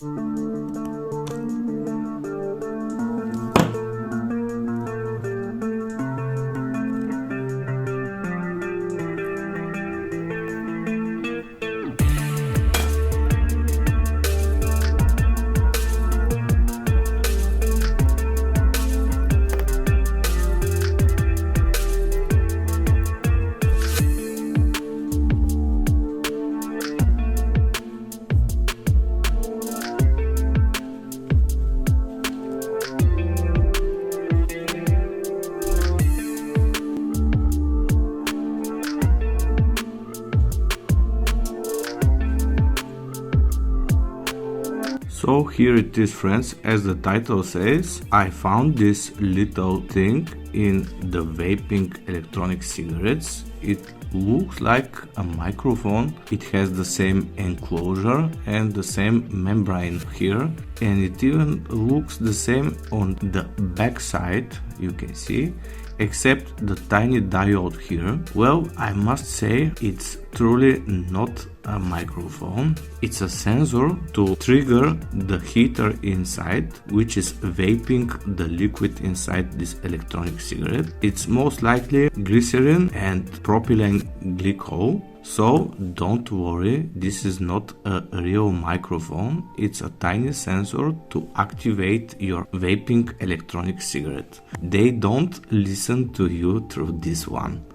So here it is, friends. As the title says, I found this little thing in the vaping electronic cigarettes. It looks like a microphone. It has the same enclosure and the same membrane here, and it even looks the same on the back side, you can see, except the tiny diode here. Well, I must say it's truly not a microphone. It's a sensor to trigger the heater inside, which is vaping the liquid inside this electronic cigarette. It's most likely glycerin and propylene glycol. So don't worry, this is not a real microphone. It's a tiny sensor to activate your vaping electronic cigarette. They don't listen to you through this one.